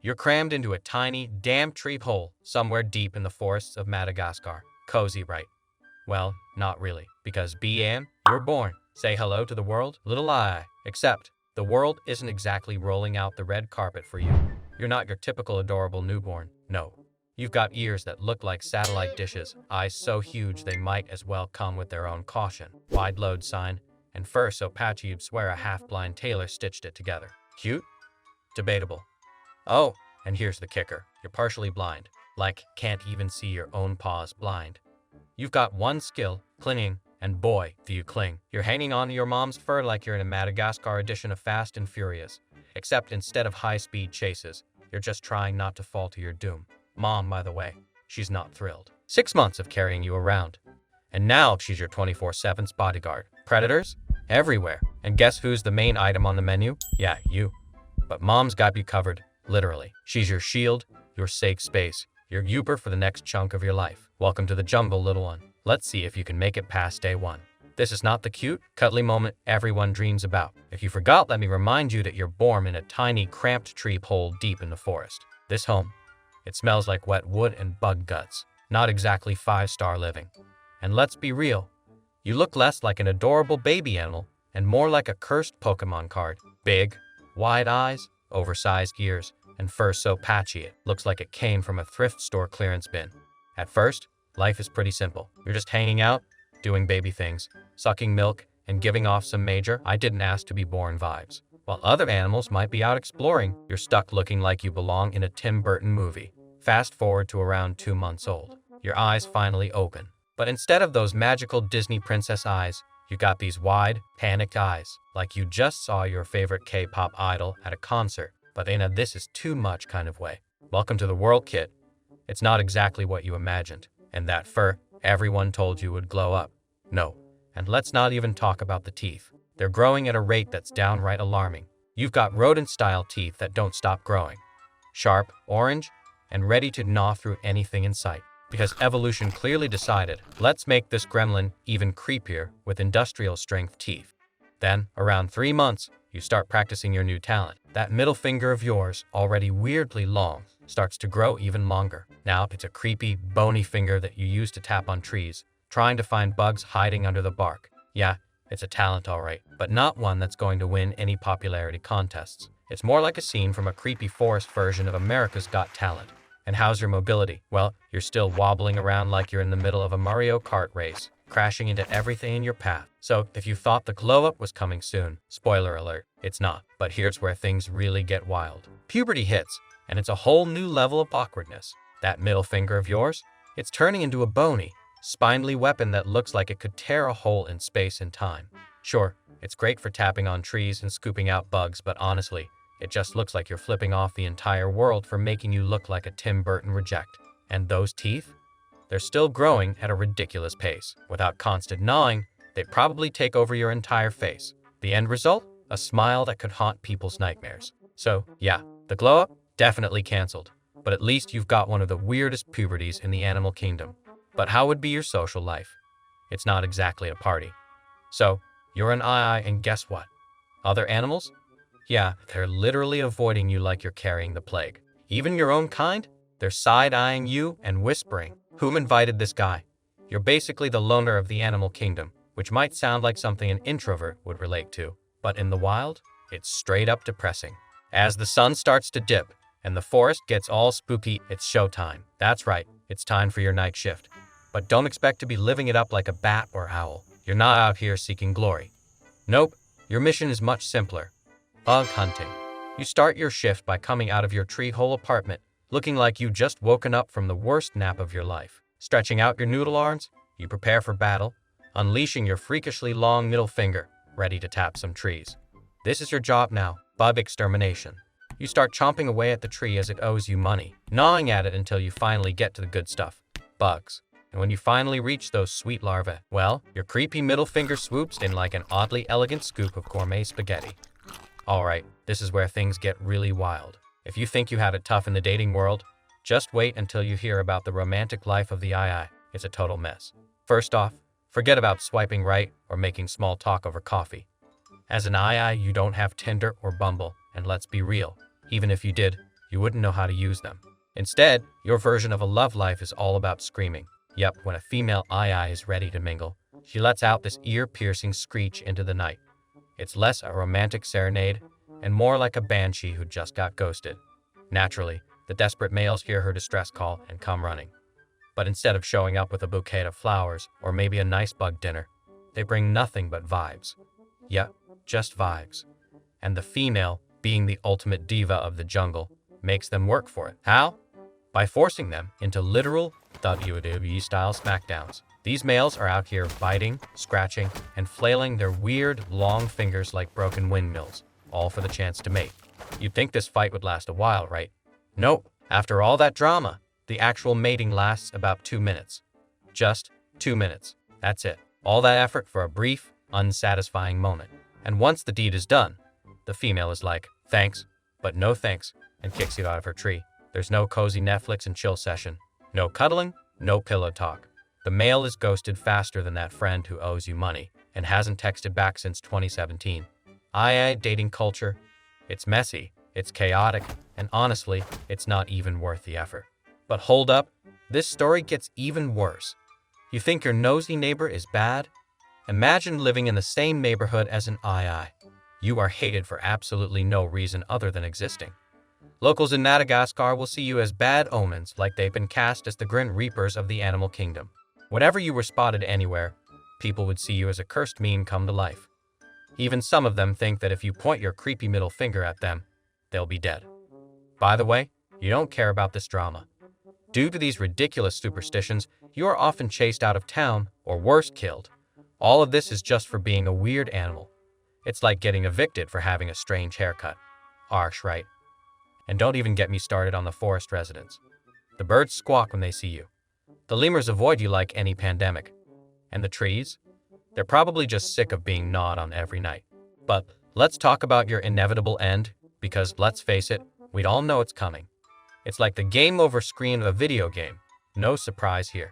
You're crammed into a tiny, damn tree hole somewhere deep in the forests of Madagascar. Cozy, right? Well, not really, because Anne, you're born. Say hello to the world, little eye. Except, the world isn't exactly rolling out the red carpet for you. You're not your typical adorable newborn. No. You've got ears that look like satellite dishes, eyes so huge they might as well come with their own caution, wide load sign, and fur so patchy you'd swear a half-blind tailor stitched it together. Cute? Debatable. Oh, and here's the kicker. You're partially blind. Like, can't even see your own paws blind. You've got one skill, clinging, and boy, do you cling. You're hanging on to your mom's fur like you're in a Madagascar edition of Fast and Furious. Except instead of high-speed chases, you're just trying not to fall to your doom. Mom, by the way, she's not thrilled. 6 months of carrying you around. And now she's your 24/7 bodyguard. Predators? Everywhere. And guess who's the main item on the menu? Yeah, you. But Mom's got you covered, literally. She's your shield, your safe space, your youper for the next chunk of your life. Welcome to the jungle, little one. Let's see if you can make it past day one. This is not the cute, cuddly moment everyone dreams about. If you forgot, let me remind you that you're born in a tiny, cramped tree hole deep in the forest. This home, it smells like wet wood and bug guts. Not exactly 5-star living. And let's be real, you look less like an adorable baby animal and more like a cursed Pokemon card. Big, wide eyes, oversized ears, and fur so patchy it looks like it came from a thrift store clearance bin. At first, life is pretty simple. You're just hanging out, doing baby things, sucking milk, and giving off some major I didn't ask to be born vibes. While other animals might be out exploring, you're stuck looking like you belong in a Tim Burton movie. Fast forward to around 2 months old. Your eyes finally open. But instead of those magical Disney princess eyes, you got these wide, panicked eyes, like you just saw your favorite K-pop idol at a concert, but in a this is too much kind of way. Welcome to the world, kid. It's not exactly what you imagined. And that fur, everyone told you would glow up. No. And let's not even talk about the teeth. They're growing at a rate that's downright alarming. You've got rodent-style teeth that don't stop growing. Sharp, orange, and ready to gnaw through anything in sight. Because evolution clearly decided, let's make this gremlin even creepier with industrial-strength teeth. Then, around 3 months, you start practicing your new talent. That middle finger of yours, already weirdly long, starts to grow even longer. Now, it's a creepy, bony finger that you use to tap on trees, trying to find bugs hiding under the bark. Yeah, it's a talent all right, but not one that's going to win any popularity contests. It's more like a scene from a creepy forest version of America's Got Talent. And how's your mobility? Well, you're still wobbling around like you're in the middle of a Mario Kart race, crashing into everything in your path. So, if you thought the glow-up was coming soon, spoiler alert, it's not. But here's where things really get wild. Puberty hits, and it's a whole new level of awkwardness. That middle finger of yours? It's turning into a bony, spindly weapon that looks like it could tear a hole in space and time. Sure, it's great for tapping on trees and scooping out bugs, but honestly, it just looks like you're flipping off the entire world for making you look like a Tim Burton reject. And those teeth? They're still growing at a ridiculous pace. Without constant gnawing, they probably take over your entire face. The end result? A smile that could haunt people's nightmares. So, yeah, the glow-up? Definitely canceled. But at least you've got one of the weirdest puberties in the animal kingdom. But how would be your social life? It's not exactly a party. So, you're an eye, and guess what? Other animals? Yeah, they're literally avoiding you like you're carrying the plague. Even your own kind? They're side-eyeing you and whispering, "Whom invited this guy?" You're basically the loner of the animal kingdom, which might sound like something an introvert would relate to. But in the wild, it's straight up depressing. As the sun starts to dip and the forest gets all spooky, it's showtime. That's right, it's time for your night shift. But don't expect to be living it up like a bat or owl. You're not out here seeking glory. Nope, your mission is much simpler. Bug hunting. You start your shift by coming out of your tree hole apartment, looking like you just woken up from the worst nap of your life. Stretching out your noodle arms, you prepare for battle, unleashing your freakishly long middle finger, ready to tap some trees. This is your job now, bug extermination. You start chomping away at the tree as it owes you money, gnawing at it until you finally get to the good stuff, bugs. And when you finally reach those sweet larvae, well, your creepy middle finger swoops in like an oddly elegant scoop of gourmet spaghetti. Alright, this is where things get really wild. If you think you had it tough in the dating world, just wait until you hear about the romantic life of the II. It's a total mess. First off, forget about swiping right or making small talk over coffee. As an II, you don't have Tinder or Bumble, and let's be real, even if you did, you wouldn't know how to use them. Instead, your version of a love life is all about screaming. Yep, when a female aye is ready to mingle, she lets out this ear-piercing screech into the night. It's less a romantic serenade and more like a banshee who just got ghosted. Naturally, the desperate males hear her distress call and come running. But instead of showing up with a bouquet of flowers or maybe a nice bug dinner, they bring nothing but vibes. Yep, just vibes. And the female, being the ultimate diva of the jungle, makes them work for it. How? By forcing them into literal WWE-style smackdowns. These males are out here biting, scratching, and flailing their weird, long fingers like broken windmills, all for the chance to mate. You'd think this fight would last a while, right? Nope. After all that drama, the actual mating lasts about 2 minutes. Just 2 minutes. That's it. All that effort for a brief, unsatisfying moment. And once the deed is done, the female is like, thanks, but no thanks, and kicks you out of her tree. There's no cozy Netflix and chill session. No cuddling, no pillow talk. The male is ghosted faster than that friend who owes you money and hasn't texted back since 2017. Dating culture. It's messy, it's chaotic, and honestly, it's not even worth the effort. But hold up, this story gets even worse. You think your nosy neighbor is bad? Imagine living in the same neighborhood as an aye. You are hated for absolutely no reason other than existing. Locals in Madagascar will see you as bad omens, like they've been cast as the Grim Reapers of the animal kingdom. Whenever you were spotted anywhere, people would see you as a cursed meme come to life. Even some of them think that if you point your creepy middle finger at them, they'll be dead. By the way, you don't care about this drama. Due to these ridiculous superstitions, you are often chased out of town, or worse, killed. All of this is just for being a weird animal. It's like getting evicted for having a strange haircut. Harsh, right? And don't even get me started on the forest residents. The birds squawk when they see you. The lemurs avoid you like any pandemic. And the trees? They're probably just sick of being gnawed on every night. But let's talk about your inevitable end, because let's face it, we'd all know it's coming. It's like the game over screen of a video game. No surprise here.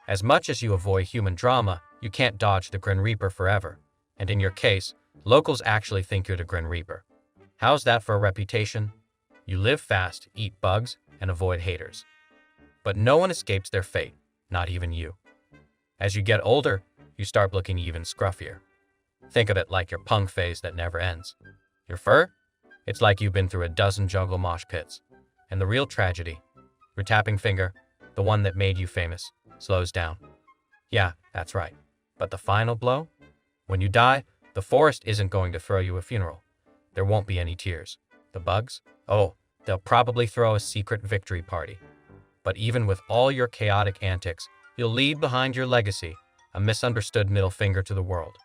As much as you avoid human drama, you can't dodge the Grim Reaper forever. And in your case, locals actually think you're the Grim Reaper. How's that for a reputation? You live fast, eat bugs, and avoid haters. But no one escapes their fate, not even you. As you get older, you start looking even scruffier. Think of it like your punk phase that never ends. Your fur? It's like you've been through a dozen jungle mosh pits. And the real tragedy, your tapping finger, the one that made you famous, slows down. Yeah, that's right. But the final blow? When you die, the forest isn't going to throw you a funeral. There won't be any tears. The bugs? Oh, they'll probably throw a secret victory party. But even with all your chaotic antics, you'll leave behind your legacy, a misunderstood middle finger to the world.